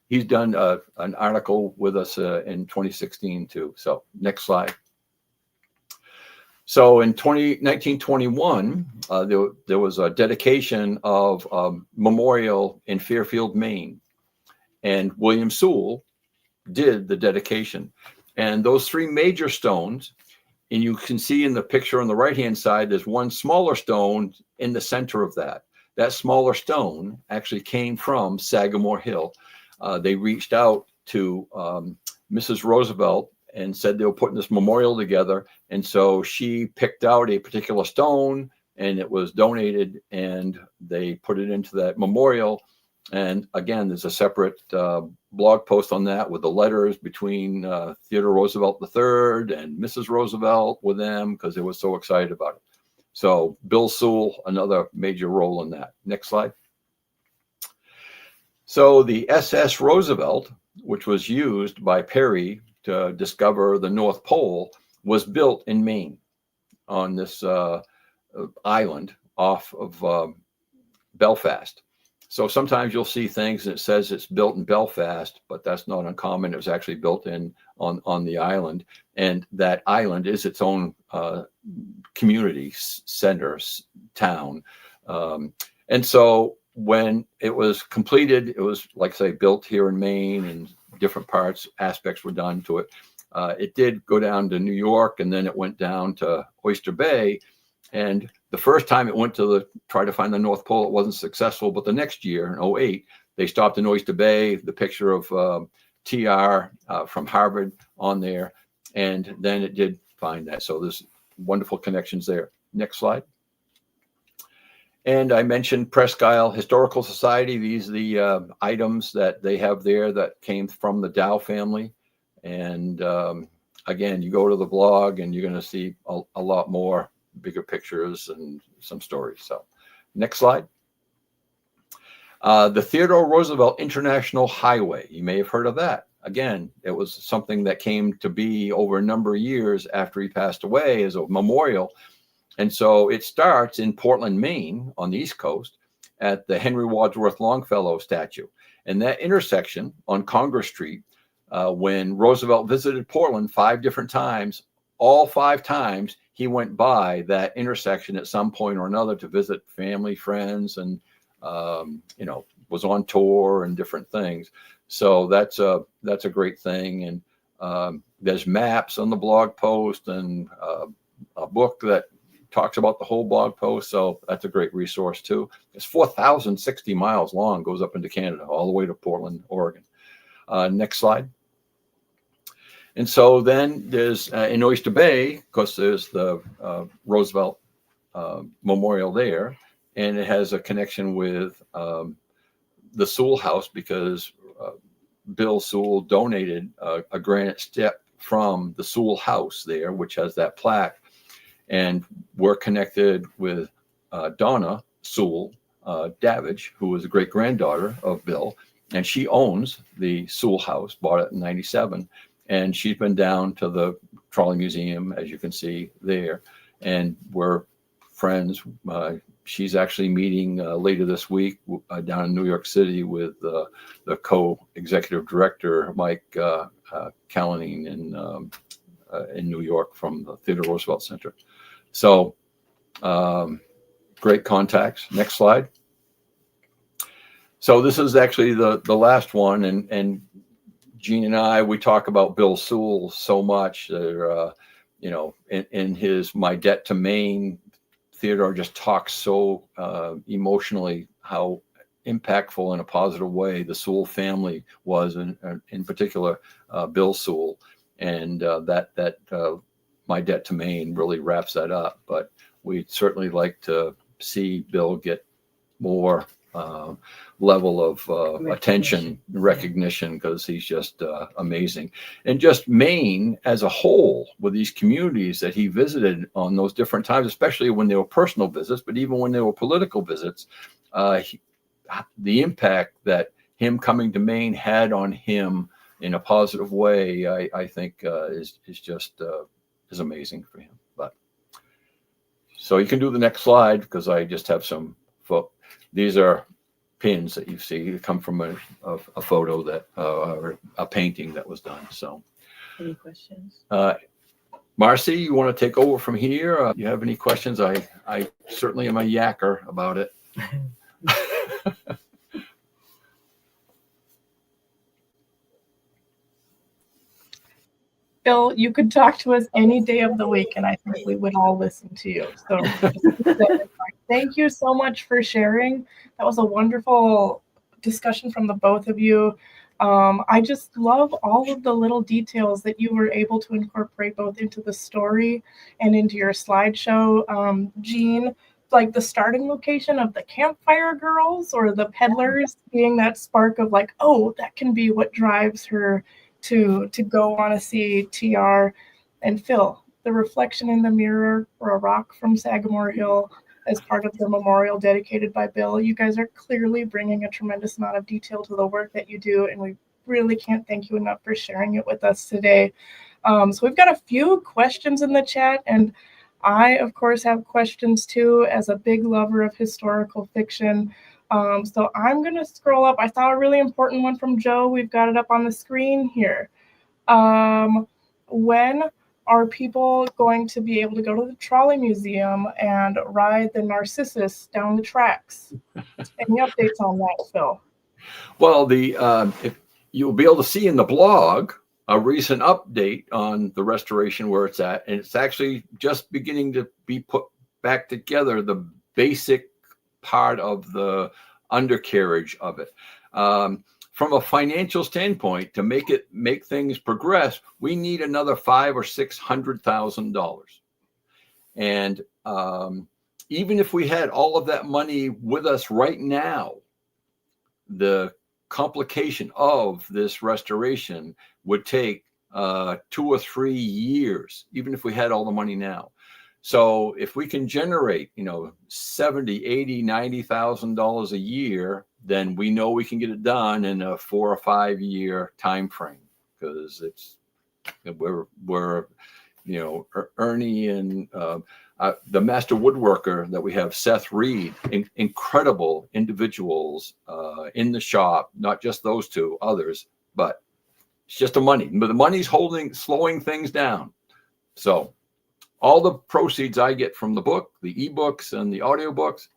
he's done an article with us in 2016 too. So next slide. So in 1921, there was a dedication of a memorial in Fairfield, Maine, and William Sewell did the dedication. And those 3 major stones, and you can see in the picture on the right-hand side, there's one smaller stone in the center of that. That smaller stone actually came from Sagamore Hill. They reached out to Mrs. Roosevelt and said they were putting this memorial together. And so she picked out a particular stone, and it was donated, and they put it into that memorial. And again, there's a separate blog post on that with the letters between Theodore Roosevelt III and Mrs. Roosevelt with them, because they were so excited about it. So Bill Sewell, another major role in that. Next slide. So the SS Roosevelt, which was used by Perry to discover the North Pole, was built in Maine on this island off of Belfast. So sometimes you'll see things that says it's built in Belfast, but that's not uncommon. It was actually built on the island, and that island is its own community center town. And so when it was completed, it was, like I say, built here in Maine, and different aspects were done to it. It did go down to New York, and then it went down to Oyster Bay. And the first time it went to try to find the North Pole, it wasn't successful. But the next year, in 2008, they stopped in Oyster Bay, the picture of TR from Harvard on there. And then it did find that. So there's wonderful connections there. Next slide. And I mentioned Presque Isle Historical Society. These are the items that they have there that came from the Dow family. And again, you go to the blog and you're going to see a lot more bigger pictures and some stories. So next slide. The Theodore Roosevelt International Highway. You may have heard of that. Again, it was something that came to be over a number of years after he passed away as a memorial. And so it starts in Portland, Maine, on the East Coast, at the Henry Wadsworth Longfellow statue. And that intersection on Congress Street, when Roosevelt visited Portland 5 different times, all 5 times he went by that intersection at some point or another to visit family, friends, and was on tour and different things. So that's a great thing. And there's maps on the blog post and a book that talks about the whole blog post. So that's a great resource too. It's 4,060 miles long, goes up into Canada, all the way to Portland, Oregon. Next slide. And so then there's in Oyster Bay, because there's the Roosevelt Memorial there, and it has a connection with the Sewell House, because Bill Sewell donated a granite step from the Sewell House there, which has that plaque. And we're connected with Donna Sewell Davidge, who was a great granddaughter of Bill, and she owns the Sewell House, bought it in '97. And she's been down to the Trolley Museum, as you can see there. And we're friends. She's actually meeting later this week down in New York City with the co-executive director, Mike Callanine in New York from the Theodore Roosevelt Center. So great contacts. Next slide. So this is actually the last one. And Gene and I, we talk about Bill Sewell so much. In his My Debt to Maine, Theodore just talks so emotionally how impactful in a positive way the Sewell family was, and in particular Bill Sewell, and that My Debt to Maine really wraps that up. But we'd certainly like to see Bill get more level of attention, recognition, because he's just amazing. And just Maine as a whole, with these communities that he visited on those different times, especially when they were personal visits, but even when they were political visits, the impact that him coming to Maine had on him in a positive way, I think is just is amazing for him. But so you can do the next slide, because I just have some these are pins that you see that come from a photo that or a painting that was done. So any questions? Marcy, you want to take over from here? You have any questions? I certainly am a yacker about it. Bill, you could talk to us any day of the week, and I think we would all listen to you. So thank you so much for sharing. That was a wonderful discussion from the both of you. I just love all of the little details that you were able to incorporate both into the story and into your slideshow. Gene, like the starting location of the campfire girls or the peddlers being that spark of like, oh, that can be what drives her to go on a CTR. And Phil, the reflection in the mirror for a rock from Sagamore Hill as part of the memorial dedicated by Bill. You guys are clearly bringing a tremendous amount of detail to the work that you do, and we really can't thank you enough for sharing it with us today. So we've got a few questions in the chat, and I, of course, have questions too as a big lover of historical fiction. So I'm going to scroll up. I saw a really important one from Joe. We've got it up on the screen here. When are people going to be able to go to the Trolley Museum and ride the Narcissus down the tracks? Any updates on that, Phil? Well, if you'll be able to see in the blog a recent update on the restoration where it's at, and it's actually just beginning to be put back together, the basic part of the undercarriage of it. From a financial standpoint, to make things progress, we need another $500,000 or $600,000. And even if we had all of that money with us right now, the complication of this restoration would take 2 or 3 years, even if we had all the money now. So if we can generate, $70,000, $80,000, $90,000 a year, then we know we can get it done in a 4 or 5 year time frame, because we're Ernie and the master woodworker that we have, Seth Reed, incredible individuals in the shop, not just those two, others, but it's just the money. But the money's slowing things down. So all the proceeds I get from the book, the ebooks and the audiobooks,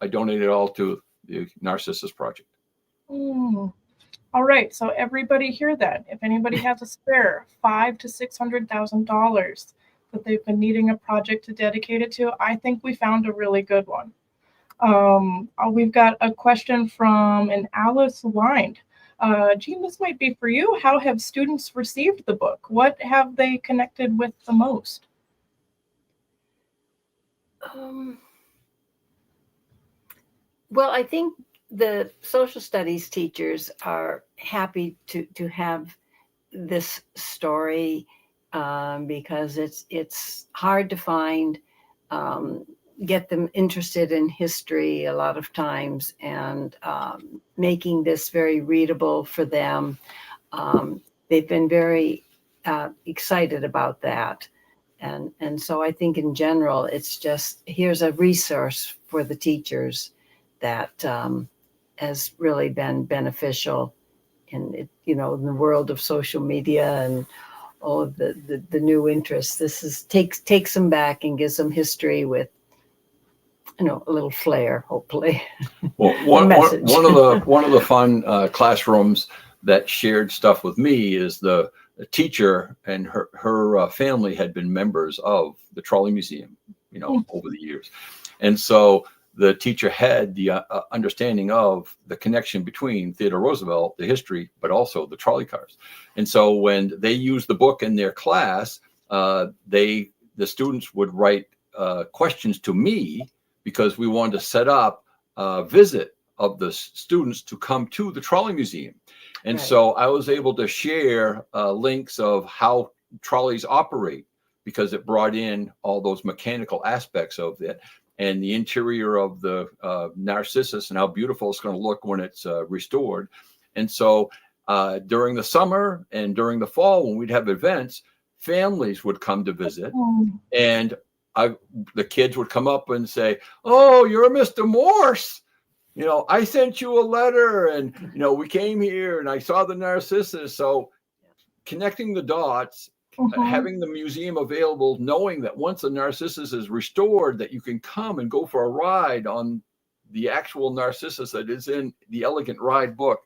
I donate it all to the Narcissus Project. All right, so everybody hear that. If anybody has a spare $500,000 to $600,000 that they've been needing a project to dedicate it to, I think we found a really good one. We've got a question from an Alice Wind. Gene, this might be for you. How have students received the book? What have they connected with the most? Well, I think the social studies teachers are happy to have this story because it's hard to find, get them interested in history a lot of times, and making this very readable for them. They've been very excited about that. And so I think in general, it's just, here's a resource for the teachers that has really been beneficial in it, in the world of social media and all of the new interests. This is takes them back and gives them history with, a little flair, hopefully. Well, one of the fun classrooms that shared stuff with me is the teacher and her family had been members of the Trolley Museum, over the years. And so the teacher had the understanding of the connection between Theodore Roosevelt, the history, but also the trolley cars. And so when they used the book in their class, the students would write questions to me, because we wanted to set up a visit of the students to come to the Trolley Museum. And so I was able to share links of how trolleys operate, because it brought in all those mechanical aspects of it and the interior of the Narcissus and how beautiful it's going to look when it's restored. And so during the summer and during the fall, when we'd have events, families would come to visit, and the kids would come up and say, "Oh, you're Mr. Morse. I sent you a letter, and we came here and I saw the Narcissus." So connecting the dots, having the museum available, knowing that once the Narcissus is restored, that you can come and go for a ride on the actual Narcissus that is in the Elegant Ride book.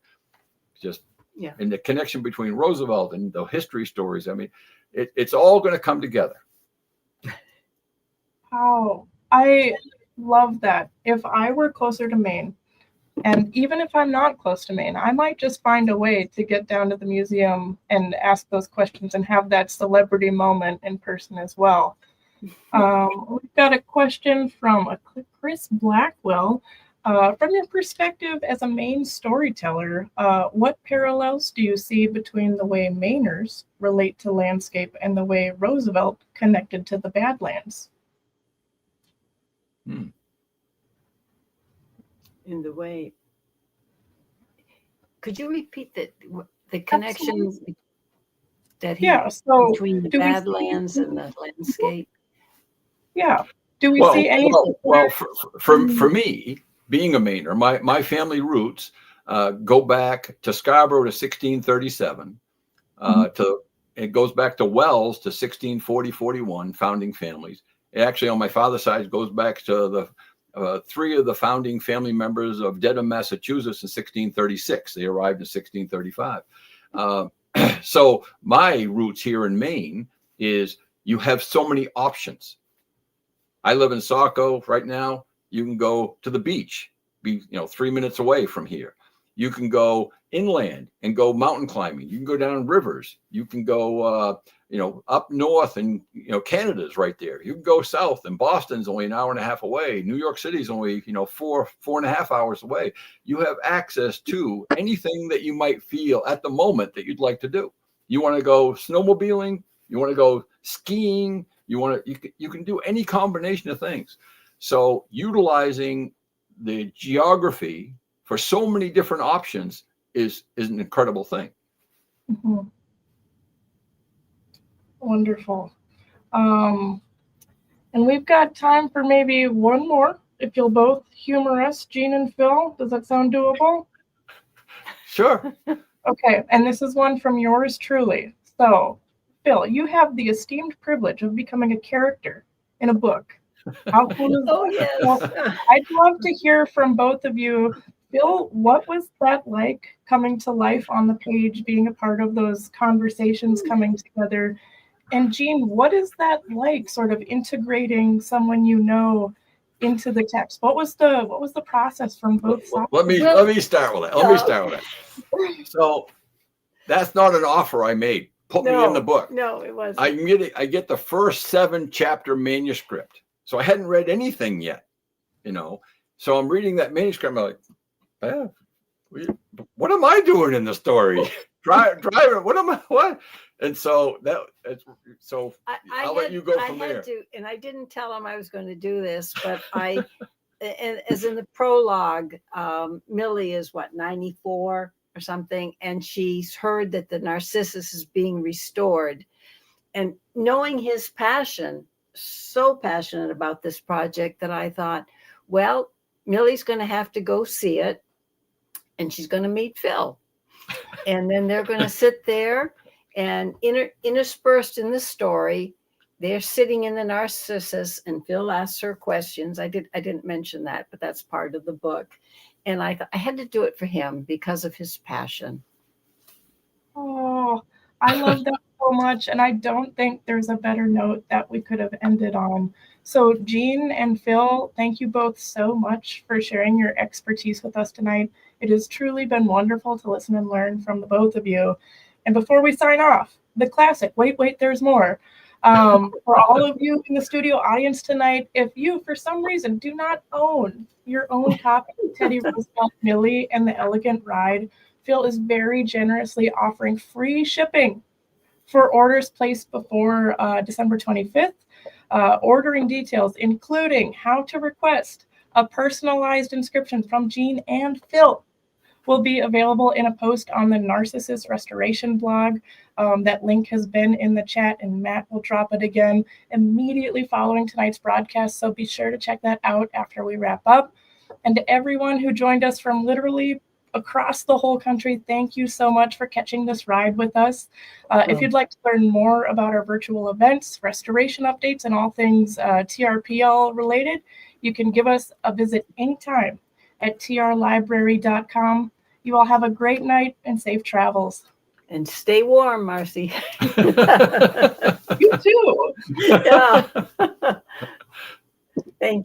And the connection between Roosevelt and the history stories. I mean, it's all going to come together. Wow, I love that. If I were closer to Maine, and even if I'm not close to Maine, I might just find a way to get down to the museum and ask those questions and have that celebrity moment in person as well. We've got a question from Chris Blackwell. From your perspective as a Maine storyteller, what parallels do you see between the way Mainers relate to landscape and the way Roosevelt connected to the Badlands? In the way, could you repeat the connection Absolutely. that he So between the Badlands and the landscape? Do we see anything? Well, for me, being a Mainer, my family roots go back to Scarborough to 1637. It goes back to Wells to 1640-41, founding families. Actually, on my father's side, it goes back to the three of the founding family members of Dedham, Massachusetts in 1636. They arrived in 1635. So my roots here in Maine is you have so many options. I live in Saco right now. You can go to the beach, be 3 minutes away from here. You can go inland and go mountain climbing. You can go down rivers. You can go up north, and Canada's right there. You can go south, and Boston's only an hour and a half away. New York City's only 4.5 hours away. You have access to anything that you might feel at the moment that you'd like to do. You want to go snowmobiling, you want to go skiing, you can do any combination of things. So utilizing the geography for so many different options is an incredible thing. Wonderful. And we've got time for maybe one more, if you'll both humor us, Jean and Phil. Does that sound doable? Sure. Okay, and this is one from yours truly. So, Phil, you have the esteemed privilege of becoming a character in a book. How cool is that? Oh, yes. Well, I'd love to hear from both of you. Phil, what was that like, coming to life on the page, being a part of those conversations coming together? And Jean, what is that like, sort of integrating someone into the text? What was the process from both sides? Let me start with it. So that's not an offer I made. Put me in the book. No, it wasn't. I get the first 7-chapter manuscript. So I hadn't read anything yet, So I'm reading that manuscript. I'm like, what am I doing in the story? Driver, what? And so I'll let you go from there. And I didn't tell him I was going to do this, but as in the prologue, Millie is 94, or something, and she's heard that the Narcissus is being restored. And knowing his passion, so passionate about this project, that I thought, well, Millie's going to have to go see it, and she's going to meet Phil. And then they're going to sit there, and interspersed in the story, they're sitting in the Narcissus, and Phil asks her questions. I didn't mention that, but that's part of the book. And I thought I had to do it for him because of his passion. Oh, I love that so much. And I don't think there's a better note that we could have ended on. So Jean and Phil, thank you both so much for sharing your expertise with us tonight. It has truly been wonderful to listen and learn from the both of you. And before we sign off, the classic, wait, there's more. For all of you in the studio audience tonight, if you, for some reason, do not own your own copy of Teddy Roosevelt, Millie, and the Elegant Ride, Phil is very generously offering free shipping for orders placed before December 25th. Ordering details, including how to request a personalized inscription from Jean and Phil, will be available in a post on the Narcissus Restoration blog. That link has been in the chat, and Matt will drop it again immediately following tonight's broadcast, so be sure to check that out after we wrap up. And to everyone who joined us from literally across the whole country, thank you so much for catching this ride with us. If you'd like to learn more about our virtual events, restoration updates, and all things TRPL related, you can give us a visit anytime at trlibrary.com. You all have a great night and safe travels. And stay warm, Marcy. You too. Yeah.